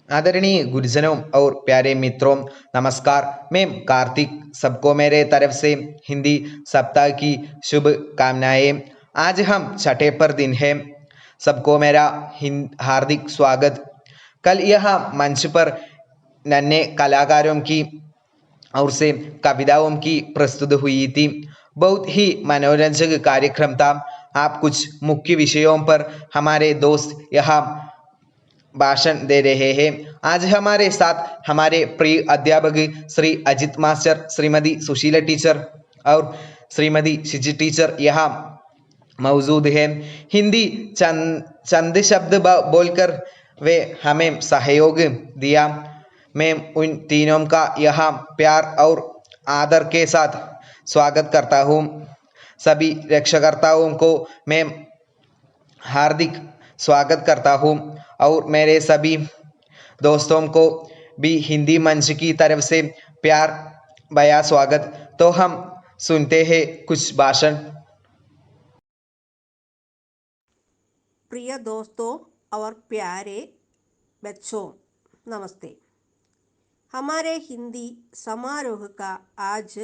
आदरणीय गुरुजनों और प्यारे मित्रों, नमस्कार। मैं कार्तिक, सबको मेरे तरफ से हिंदी सप्ताह की शुभकामनाएं। आज हम छठे पर दिन है। सबको मेरा हार्दिक स्वागत। कल यह मंच पर नन्हे कलाकारों की और से कविताओं की प्रस्तुत हुई थी। बहुत ही मनोरंजक कार्यक्रम था। आप कुछ मुख्य विषयों पर हमारे दोस्त यहाँ भाषण दे रहे हैं। आज हमारे साथ हमारे प्रिय अध्यापक श्री अजित मास्टर, श्रीमती सुशीला टीचर और श्रीमती शिजी टीचर यहाँ मौजूद है। हिंदी चंद शब्द बोलकर वे हमें सहयोग दिया। मैं उन तीनों का यहाँ प्यार और आदर के साथ स्वागत करता हूँ। सभी रक्षाकर्ताओं को मैं हार्दिक स्वागत करता हूँ और मेरे सभी दोस्तों को भी हिंदी मंच की तरफ से प्यार भरा स्वागत। तो हम सुनते हैं कुछ भाषण। प्रिय दोस्तों और प्यारे बच्चों, नमस्ते। हमारे हिंदी समारोह का आज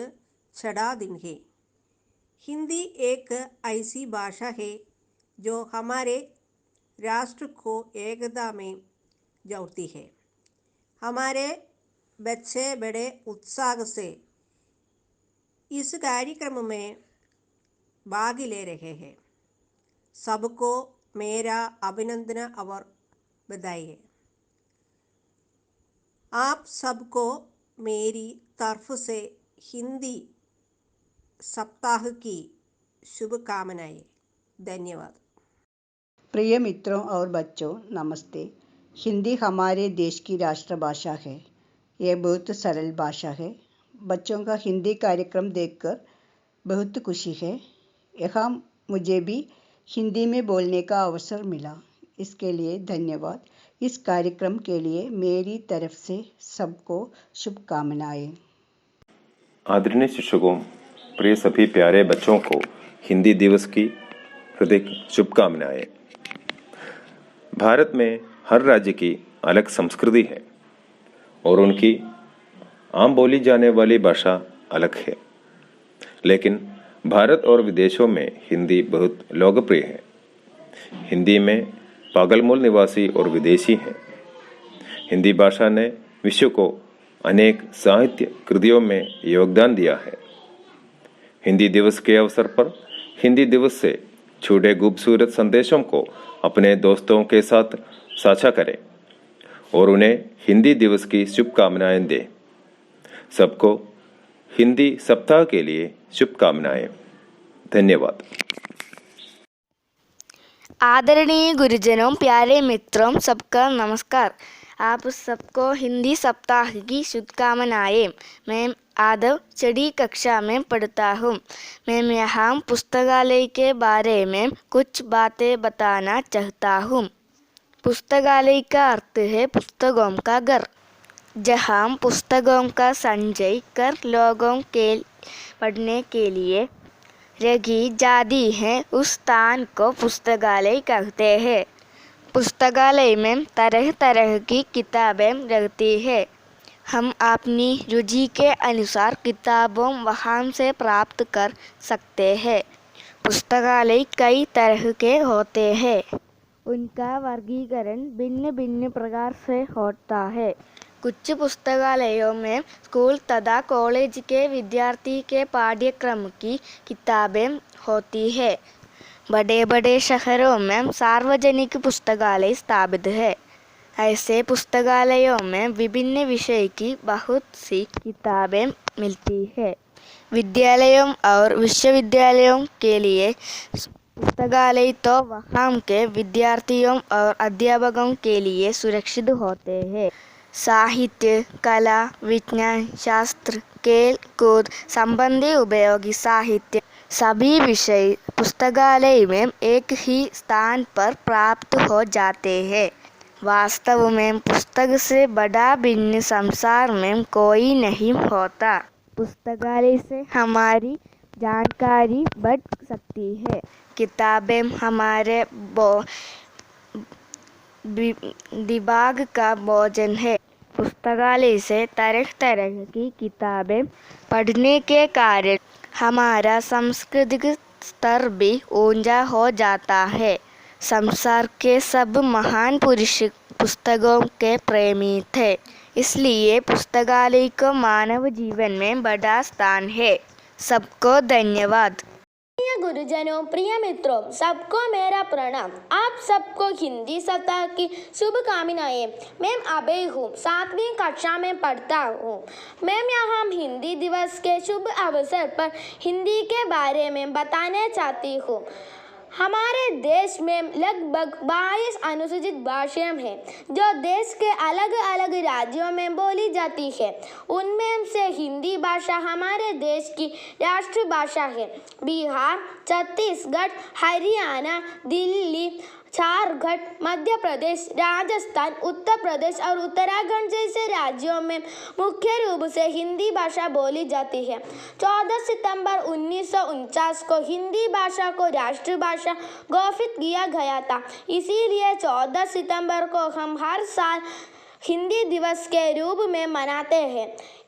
छठा दिन है। हिंदी एक ऐसी भाषा है जो हमारे राष्ट्र को एकता में जोड़ती है। हमारे बच्चे बड़े उत्साह से इस कार्यक्रम में भाग ले रहे हैं। सबको मेरा अभिनंदन और बधाई है। आप सबको मेरी तरफ से हिंदी सप्ताह की शुभकामनाएं। धन्यवाद। प्रिय मित्रों और बच्चों, नमस्ते। हिंदी हमारे देश की राष्ट्रभाषा है। यह बहुत सरल भाषा है। बच्चों का हिंदी कार्यक्रम देखकर बहुत खुशी है। यहाँ मुझे भी हिंदी में बोलने का अवसर मिला, इसके लिए धन्यवाद। इस कार्यक्रम के लिए मेरी तरफ से सबको शुभकामनाएं। आदरणीय शिक्षकों, प्रिय सभी प्यारे बच्चों को हिंदी दिवस की हार्दिक शुभकामनाएं। भारत में हर राज्य की अलग संस्कृति है और उनकी आम बोली जाने वाली भाषा अलग है, लेकिन भारत और विदेशों में हिंदी बहुत लोकप्रिय है। हिंदी में पागल मूल निवासी और विदेशी हैं। हिंदी भाषा ने विश्व को अनेक साहित्य कृतियों में योगदान दिया है। हिंदी दिवस के अवसर पर हिंदी दिवस से छूटे खूबसूरत संदेशों को अपने दोस्तों के साथ साझा करें और उन्हें हिंदी दिवस की शुभकामनाएं दें। सबको हिंदी सप्ताह के लिए शुभकामनाएं। धन्यवाद। आदरणीय गुरुजनों, प्यारे मित्रों, सबका नमस्कार। आप सबको हिंदी सप्ताह की शुभकामनाएं। मैं आदव छठी कक्षा में पढ़ता हूँ। मैं यहाँ पुस्तकालय के बारे में कुछ बातें बताना चाहता हूँ। पुस्तकालय का अर्थ है पुस्तकों का घर, जहाँ पुस्तकों का संचय कर लोगों के पढ़ने के लिए रखी जाती है। उस स्थान को पुस्तकालय कहते हैं। पुस्तकालय में तरह तरह की किताबें रहती हैं। हम अपनी रुचि के अनुसार किताबों वहाँ से प्राप्त कर सकते हैं। पुस्तकालय कई तरह के होते हैं। उनका वर्गीकरण भिन्न भिन्न प्रकार से होता है। कुछ पुस्तकालयों में स्कूल तथा कॉलेज के विद्यार्थी के पाठ्यक्रम की किताबें होती है। बड़े बड़े शहरों में सार्वजनिक पुस्तकालय स्थापित है। ऐसे पुस्तकालयों में विभिन्न विषय की बहुत सी किताबें मिलती है। विद्यालयों और विश्वविद्यालयों के लिए पुस्तकालय तो वहाँ के विद्यार्थियों और अध्यापकों के लिए सुरक्षित होते हैं। साहित्य, कला, विज्ञान, शास्त्र, खेल कूद संबंधी उपयोगी साहित्य सभी विषय पुस्तकालय में एक ही स्थान पर प्राप्त हो जाते हैं। वास्तव में पुस्तक से बड़ा भिन्न संसार में कोई नहीं होता। पुस्तकालय से हमारी जानकारी बढ़ सकती है। किताबें हमारे दिमाग का भोजन है। पुस्तकालय से तरह तरह की किताबें पढ़ने के कारण हमारा सांस्कृतिक स्तर भी ऊंचा हो जाता है। संसार के सब महान पुरुष पुस्तकों के प्रेमी थे, इसलिए पुस्तकालय को मानव जीवन में बड़ा स्थान है। सबको धन्यवाद। प्रिय गुरुजनों, प्रिय मित्रों, सबको मेरा प्रणाम। आप सबको हिंदी सप्ताह की शुभकामनाएं। मैं अभय हूँ, 7वीं कक्षा में पढ़ता हूँ। मैं यहाँ हिंदी दिवस के शुभ अवसर पर हिंदी के बारे में बताना चाहती हूँ। हमारे देश में लगभग 22 अनुसूचित भाषाएं हैं जो देश के अलग अलग राज्यों में बोली जाती है। उनमें से हिंदी भाषा हमारे देश की राष्ट्रभाषा है। बिहार, छत्तीसगढ़, हरियाणा, दिल्ली, झारखंड, मध्य प्रदेश, राजस्थान, उत्तर प्रदेश और उत्तराखंड जैसे राज्यों में मुख्य रूप से हिंदी भाषा बोली जाती है। 14 सितंबर 1949 को हिंदी भाषा को राष्ट्रभाषा घोषित किया गया था। इसीलिए 14 सितंबर को हम हर साल हिंदी दिवस के रूप में मनाते हैं।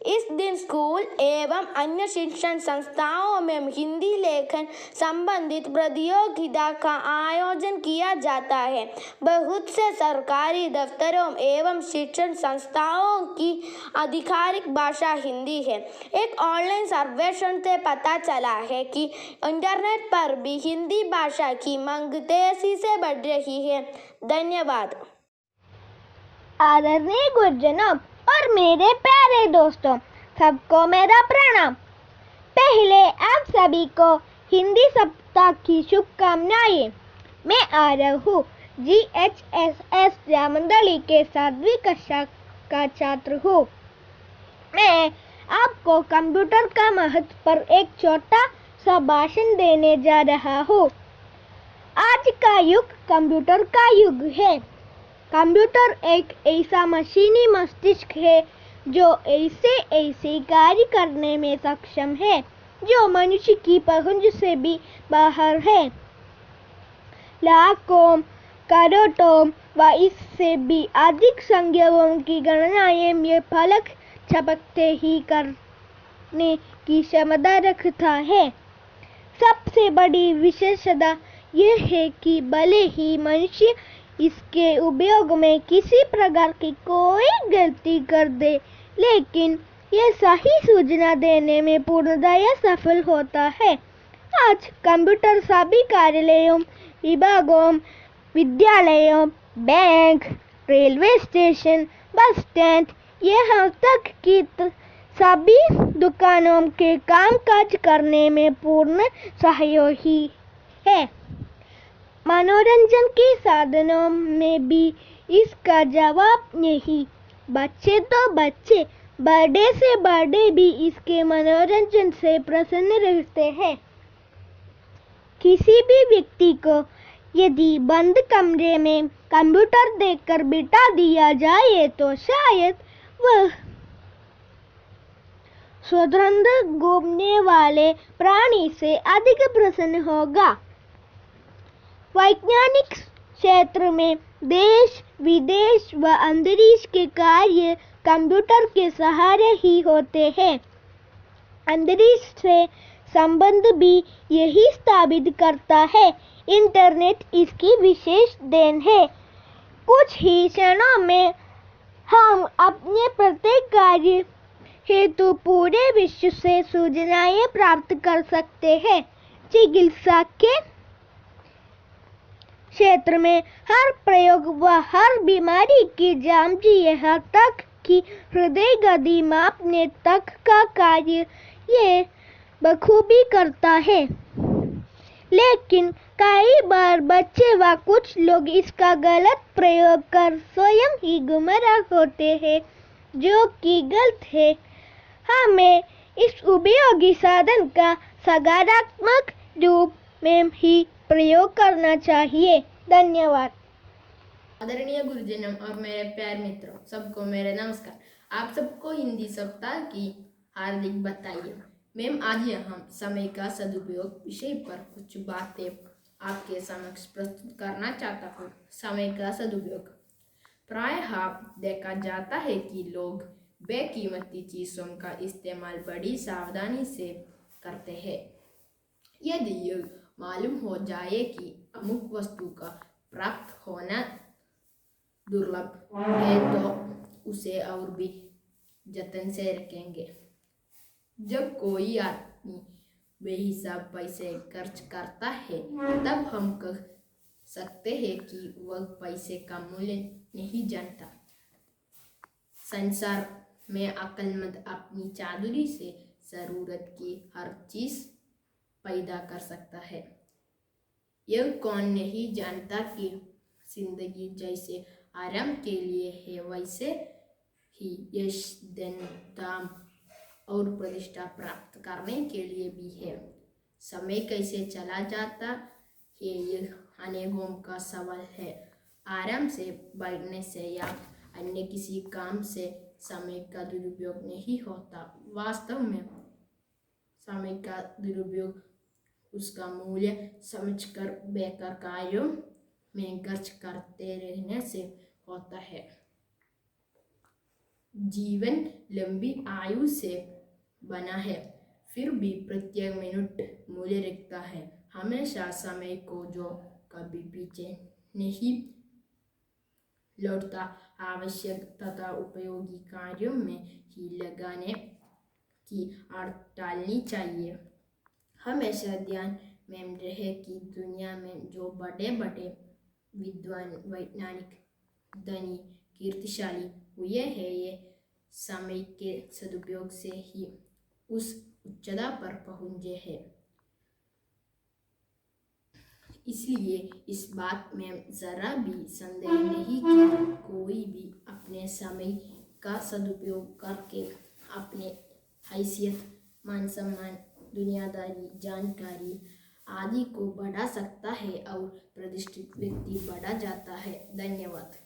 इस दिन स्कूल एवं अन्य शिक्षण संस्थाओं में हिंदी लेखन संबंधित प्रतियोगिता का आयोजन किया जाता है। बहुत से सरकारी दफ्तरों एवं शिक्षण संस्थाओं की आधिकारिक भाषा हिंदी है। एक ऑनलाइन सर्वेक्षण से पता चला है कि इंटरनेट पर भी हिंदी भाषा की मांग तेजी से बढ़ रही है। धन्यवाद। आदरणीय गुरुजनों और मेरे प्यारे दोस्तों, सबको मेरा प्रणाम। पहले आप सभी को हिंदी सप्ताह की शुभकामनाएं। मैं आरव हूँ, GHSS जामंडली के 7वीं कक्षा का छात्र हूँ। मैं आपको कंप्यूटर का महत्व पर एक छोटा सा भाषण देने जा रहा हूँ। आज का युग कंप्यूटर का युग है। कंप्यूटर एक ऐसा मशीनी मस्तिष्क है जो ऐसे कार्य करने में सक्षम है जो मनुष्य की पहुंच से भी बाहर है। लाखों, करोड़ों व इससे भी अधिक संख्याओं की गणनाएं ये फलक झपकते ही करने की क्षमता रखता है। सबसे बड़ी विशेषता यह है कि भले ही मनुष्य इसके उपयोग में किसी प्रकार की कोई गलती कर दे, लेकिन यह सही सूचना देने में पूर्णतया सफल होता है। आज कंप्यूटर सभी कार्यालयों, विभागों, विद्यालयों, bank, railway station, bus stand, यहाँ तक कि सभी दुकानों के कामकाज करने में पूर्ण सहयोगी है। मनोरंजन के साधनों में भी इसका जवाब नहीं। बच्चे तो बच्चे, बड़े से बड़े भी इसके मनोरंजन से प्रसन्न रहते हैं। किसी भी व्यक्ति को यदि बंद कमरे में कंप्यूटर देखकर बिठा दिया जाए तो शायद वह स्वतंत्र घूमने वाले प्राणी से अधिक प्रसन्न होगा। वैज्ञानिक क्षेत्र में देश विदेश व अंतरिक्ष के कार्य कंप्यूटर के सहारे ही होते हैं। अंतरिक्ष से संबंध भी यही साबित करता है। इंटरनेट इसकी विशेष देन है। कुछ ही क्षणों में हम अपने प्रत्येक कार्य हेतु पूरे विश्व से सूचनाएं प्राप्त कर सकते हैं। चिकित्सा के क्षेत्र में हर प्रयोग व हर बीमारी की जांच, यहाँ तक कि हृदय गति मापने तक का कार्य ये बखूबी करता है। लेकिन कई बार बच्चे व कुछ लोग इसका गलत प्रयोग कर स्वयं ही गुमराह होते हैं, जो कि गलत है। हमें इस उपयोगी साधन का सकारात्मक रूप में ही प्रयोग करना चाहिए। धन्यवाद। आदरणीय गुरुजनों और मेरे प्यारे मित्रों, सबको मेरे नमस्कार। आप सबको हिंदी सप्ताह की हार्दिक बधाई। मैं आज यहाँ समय का सदुपयोग विषय पर कुछ बातें आपके समक्ष प्रस्तुत करना चाहता हूँ। समय का सदुपयोग। प्रायः देखा जाता है कि लोग बेकीमती चीज़ों का इस्तेमाल बड़ी सावधानी से करते हैं। यदि यह मालूम हो जाए कि अमुक वस्तु का प्राप्त होना दुर्लभ है तो उसे और भी जतन से रखेंगे। जब कोई आदमी बेहिसाब पैसे खर्च करता है तब हम कह सकते हैं कि वह पैसे का मूल्य नहीं जानता। संसार में अक्लमंद अपनी चादुरी से जरूरत की हर चीज पैदा कर सकता है। यह कौन नहीं जानता कि जिंदगी जैसे आराम के लिए है वैसे ही यश धन दाम और प्रतिष्ठा प्राप्त करने के लिए भी है। समय कैसे चला जाता है यह अनेकों का सवाल है। आराम से बैठने से या अन्य किसी काम से समय का दुरुपयोग नहीं होता। वास्तव में समय का दुरुपयोग उसका मूल्य समझकर बेकार कार्यों में खर्च करते रहने से होता है। जीवन लंबी आयु से बना है, फिर भी प्रत्येक मिनट मूल्य रखता है। हमेशा समय को जो कभी पीछे नहीं लौटता आवश्यक तथा उपयोगी कार्यों में ही लगाने की आदत डालनी चाहिए। हमेशा ध्यान में रहे कि दुनिया में जो बड़े बड़े विद्वान वैज्ञानिक धनी कीर्तिशाली हुए हैं ये समय के सदुपयोग से ही उस उच्चता पर पहुंचे हैं। इसलिए इस बात में जरा भी संदेह नहीं कि कोई भी अपने समय का सदुपयोग करके अपने हैसियत मान सम्मान दुनियादारी जानकारी आदि को बढ़ा सकता है और प्रतिष्ठित व्यक्ति बढ़ा जाता है। धन्यवाद।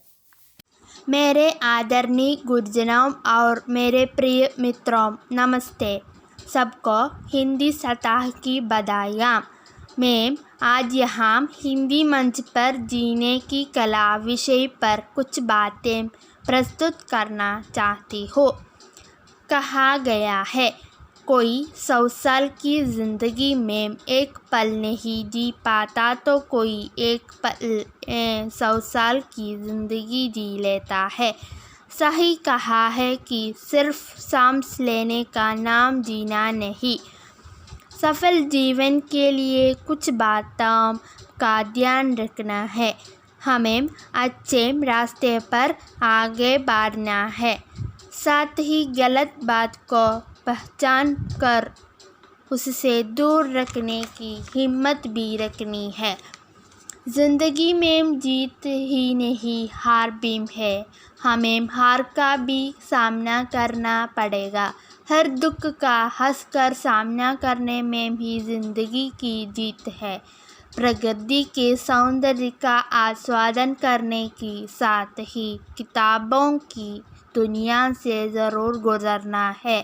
मेरे आदरणीय गुरुजनों और मेरे प्रिय मित्रों, नमस्ते। सबको हिंदी सप्ताह की बधाइयाँ। मैं आज यहाँ हिंदी मंच पर जीने की कला विषय पर कुछ बातें प्रस्तुत करना चाहती हूँ। कहा गया है कोई 100 साल की ज़िंदगी में एक पल नहीं जी पाता तो कोई एक पल 100 साल की ज़िंदगी जी लेता है। सही कहा है कि सिर्फ सांस लेने का नाम जीना नहीं। सफल जीवन के लिए कुछ बातों का ध्यान रखना है। हमें अच्छे रास्ते पर आगे बढ़ना है, साथ ही गलत बात को पहचान कर उससे दूर रखने की हिम्मत भी रखनी है। ज़िंदगी में जीत ही नहीं हार भी है। हमें हार का भी सामना करना पड़ेगा। हर दुख का हंसकर सामना करने में भी ज़िंदगी की जीत है। प्रकृति के सौंदर्य का आस्वादन करने के साथ ही किताबों की दुनिया से ज़रूर गुजरना है।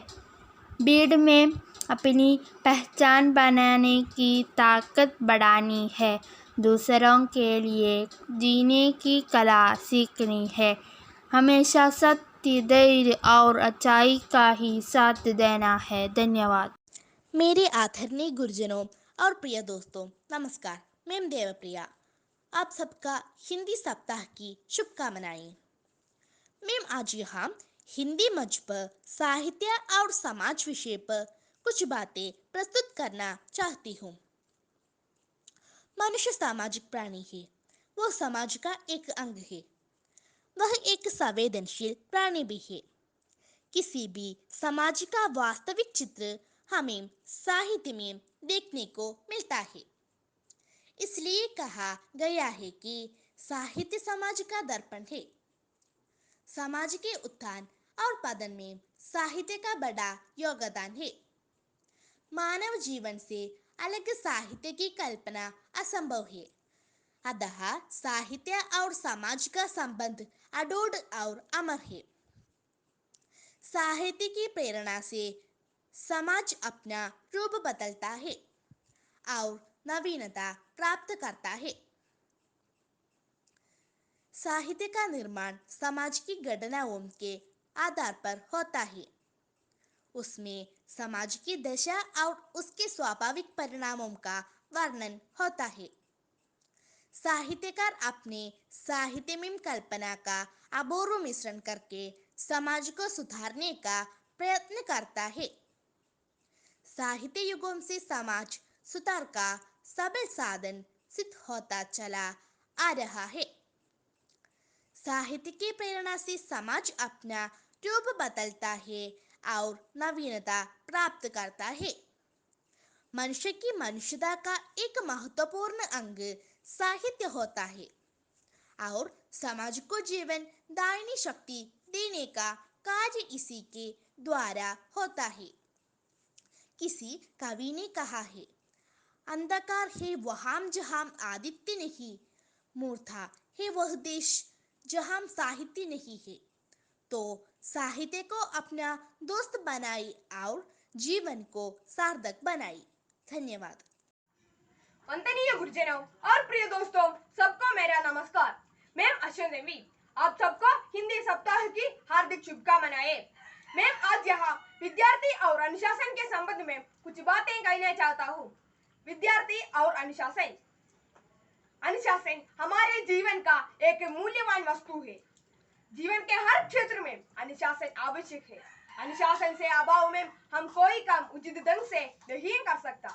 भीड़ में अपनी पहचान बनाने की ताकत बढ़ानी है। दूसरों के लिए जीने की कला सीखनी है। हमेशा सत्य, धैर्य और अच्छाई का ही साथ देना है। धन्यवाद। मेरे आदरणीय गुरुजनों और प्रिय दोस्तों, नमस्कार। मैं देवप्रिया। आप सबका हिंदी सप्ताह की शुभकामनाएं। मैं आज यहाँ हिंदी मंच पर साहित्य और समाज विषय पर कुछ बातें प्रस्तुत करना चाहती हूँ। मनुष्य सामाजिक प्राणी है। वह समाज का एक अंग है। वह एक संवेदनशील प्राणी भी है। किसी भी समाज का वास्तविक चित्र हमें साहित्य में देखने को मिलता है। इसलिए कहा गया है कि साहित्य समाज का दर्पण है। समाज के उत्थान और पतन में साहित्य का बड़ा योगदान है। मानव जीवन से अलग साहित्य की कल्पना असंभव है। अतः साहित्य और समाज का संबंध अटूट और अमर है। साहित्य की प्रेरणा से समाज अपना रूप बदलता है और नवीनता प्राप्त करता है। साहित्य का निर्माण समाज की घटनाओं के आधार पर होता है। उसमें समाज की दशा और उसके स्वाभाविक परिणामों का वर्णन होता है। साहित्यकार अपने साहित्य में कल्पना का अपूर्व मिश्रण करके समाज को सुधारने का प्रयत्न करता है। साहित्य युगों से समाज सुधार का सबल साधन सिद्ध होता चला आ रहा है। साहित्य की प्रेरणा से समाज अपना रूप बदलता है और नवीनता प्राप्त करता है। मनुष्य की मनुष्यता का एक महत्वपूर्ण अंग साहित्य होता है और समाज को जीवन दायिनी शक्ति देने का कार्य इसी के द्वारा होता है। किसी कवि ने कहा है, अंधकार है वहां जहां आदित्य नहीं, मूर्खता है वह देश जहां साहित्य नहीं है। तो साहित्य को अपना दोस्त बनाई और जीवन को सार्थक बनाई। धन्यवाद। वंदनीय गुरुजनों और प्रिय दोस्तों, सबको मेरा नमस्कार। मैम अश्विन देवी आप सबको हिंदी सप्ताह की हार्दिक शुभकामनाएं। मैम आज यहाँ विद्यार्थी और अनुशासन के संबंध में कुछ बातें कहना चाहता हूँ। विद्यार्थी और अनुशासन हमारे जीवन का एक मूल्यवान वस्तु है। जीवन के हर क्षेत्र में अनुशासन आवश्यक है। अनुशासन से अभाव में हम कोई काम उचित ढंग से नहीं कर सकता।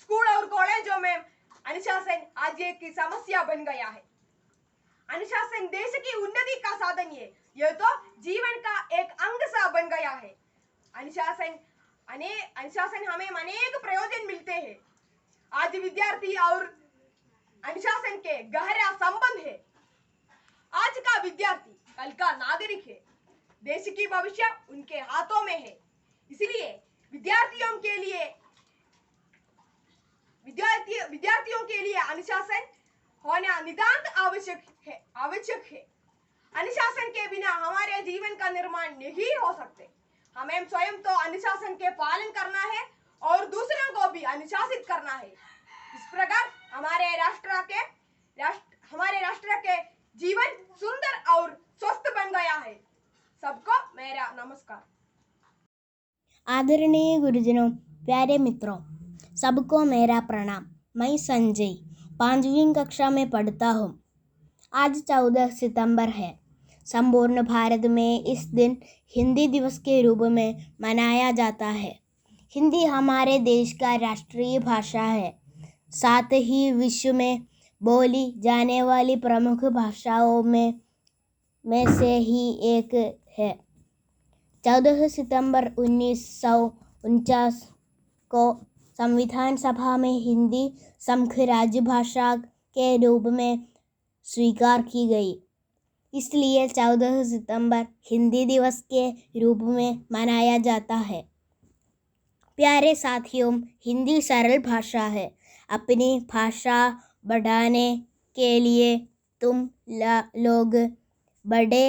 स्कूल और कॉलेजों में अनुशासन आज एक समस्या बन गया है। अनुशासन देश की उन्नति का साधन है, यह तो जीवन का एक अंग सा बन गया है। अनुशासन हमें अनेक प्रयोजन मिलते हैं। आज विद्यार्थी और अनुशासन के गहरा संबंध है। आज का विद्यार्थी कल का नागरिक है। देश की भविष्य उनके हाथों में है। इसलिए विद्यार्थियों के लिए अनुशासन होना नितांत आवश्यक है। अनुशासन के बिना हमारे जीवन का निर्माण नहीं हो सकते। हमें स्वयं तो अनुशासन के पालन करना है और दूसरों को भी अनुशासित करना है। इस प्रकार हमारे राष्ट्र के जीवन सुंदर और स्वस्थ बन गया है। सबको मेरा नमस्कार। आदरणीय गुरुजनों, प्यारे मित्रों, सबको मेरा प्रणाम। मैं संजय 5वीं कक्षा में पढ़ता हूँ। आज 14 सितंबर है। संपूर्ण भारत में इस दिन हिंदी दिवस के रूप में मनाया जाता है। हिंदी हमारे देश का राष्ट्रीय भाषा है, साथ ही विश्व में बोली जाने वाली प्रमुख भाषाओं में से ही एक है। 14 सितंबर 1949 को संविधान सभा में हिंदी प्रमुख राजभाषा के रूप में स्वीकार की गई। इसलिए 14 सितंबर हिंदी दिवस के रूप में मनाया जाता है। प्यारे साथियों, हिंदी सरल भाषा है। अपनी भाषा बढ़ाने के लिए तुम लोग बड़े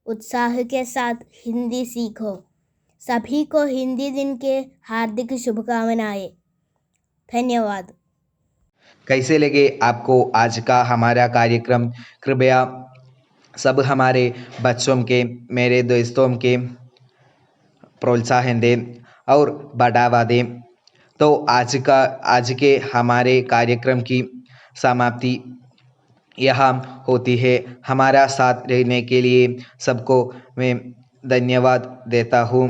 उत्साह के साथ हिंदी सीखो। सभी को हिंदी दिन के हार्दिक शुभकामनाएं। धन्यवाद। कैसे लगे आपको आज का हमारा कार्यक्रम? कृपया सब हमारे बच्चों के, मेरे दोस्तों के प्रोत्साहन दें और बढ़ावा दें। तो आज के हमारे कार्यक्रम की समाप्ति यहाँ होती है। हमारा साथ रहने के लिए सबको मैं धन्यवाद देता हूँ।